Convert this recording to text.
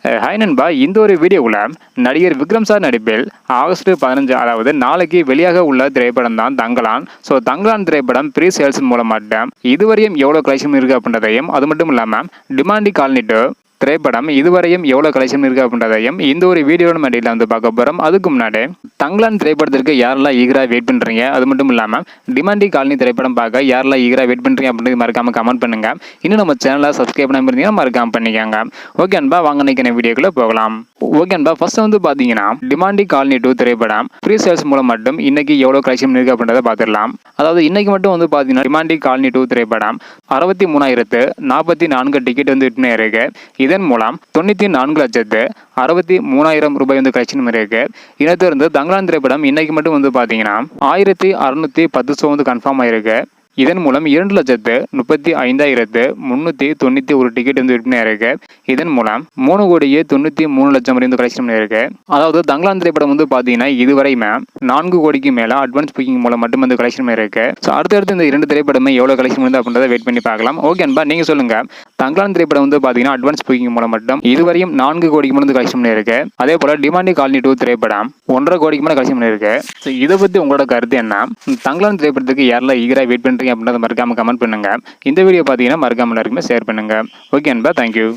Hi நண்பா, இந்த ஒரு வீடியோவில் நடிகர் விக்ரம் சார் நடிப்பில் ஆகஸ்ட் 15 அதாவது நாளைக்கு வெளியாக உள்ள திரைப்படம் தான் தங்கலான். ஸோ தங்கலான் திரைப்படம் ப்ரீ சேல்ஸ் மூலமாக இதுவரையும் எவ்வளோ கலெக்ஷன் இருக்குது அப்படின்றதையும், அது மட்டும் இல்லாமல் டிமாண்டி கால்னிட்டு திரைப்படம் இதுவரையும் எவ்வளோ கலெக்ஷன் இருக்குது அப்படின்றதையும் இந்த ஒரு வீடியோட மடியில் வந்து பார்க்க போகிறோம். அதுக்கு முன்னாடி தங்கலான் திரைப்படத்திற்கு யாரெல்லாம் ஈகராக வெயிட் பண்ணுறீங்க, அது மட்டும் இல்லாமல் டிமாண்டி காலனி திரைப்படம் பார்க்க யாரெல்லாம் ஈகராக வெயிட் பண்ணுறீங்க அப்படின்றது மறக்காமல் கமெண்ட் பண்ணுங்க. இன்னும் நம்ம சேனலை சப்ஸ்கிரைப் பண்ணாமல் இருந்தீங்கன்னா மறக்காம பண்ணிக்கோங்க. ஓகே அன்பா, வாங்க நிற்கிற வீடியோக்குள்ளே போகலாம். ஓகே அன்பா, ஃபர்ஸ்ட் வந்து பார்த்தீங்கன்னா டிமாண்டி காலனி 2 திரைப்படம் ப்ரீ சேல்ஸ் மூலம் மட்டும் இன்னைக்கு எவ்வளோ கலெக்ஷன் இருக்குது அப்படின்றத பார்த்துடலாம். அதாவது இன்னைக்கு மட்டும் வந்து பார்த்தீங்கன்னா டிமாண்டி காலனி 2 திரைப்படம் 63,044 டிக்கெட் வந்து விற்பனை இருக்கு. இதன் மூலம் 94,63,000 ரூபாய் வந்து கலெக்ஷன் இருக்கு. இனத்திலிருந்து தங்கலான் திரைப்படம் இன்னைக்கு மட்டும் வந்து பார்த்தீங்கன்னா 1,610 ஷோ வந்து கன்ஃபார்ம் ஆயிருக்கு. இதன் மூலம் 2,35,391 டிக்கெட் வந்து விற்பனை இருக்கு. இதன் மூலம் 3,93,00,000 வரை வந்து கலெக்ஷன் இருக்கு. அதாவது தங்கலான் திரைப்படம் வந்து பார்த்தீங்கன்னா இதுவரையுமே 4 கோடிக்கு மேலே அட்வான்ஸ் புக்கிங் மூலம் மட்டும் வந்து கலெக்ஷன் இருக்கு. ஸோ அடுத்தடுத்து இந்த 2 திரைப்படமே எவ்வளோ கலெக்ஷன் வந்து அப்படின்றத வெயிட் பண்ணி பார்க்கலாம். ஓகே அன்பா, நீங்கள் சொல்லுங்க. தங்கலான் திரைப்படம் வந்து பார்த்தீங்கன்னா அட்வான்ஸ் புக்கிங் மூலம் மட்டும் இதுவரையும் 4 கோடிக்கு மேலே கலெக்ஷன் இருக்கு. அதே போல டிமாண்டி காலனி 2 திரைப்படம் 1.5 கோடிக்கு மேலே கலெக்ஷன் இருக்கு. ஸோ இதை பற்றி உங்களோட கருத்து என்ன? தங்கலான் திரைப்படத்துக்கு யாரெல்லாம் ஈகராக வெயிட் பண்ணுறீங்க அப்படின்றத மறக்காம கமெண்ட் பண்ணுங்க. இந்த வீடியோ பார்த்தீங்கன்னா மறக்காம எல்லாருக்குமே ஷேர் பண்ணுங்க. ஓகே அன்பா, தேங்க்யூ.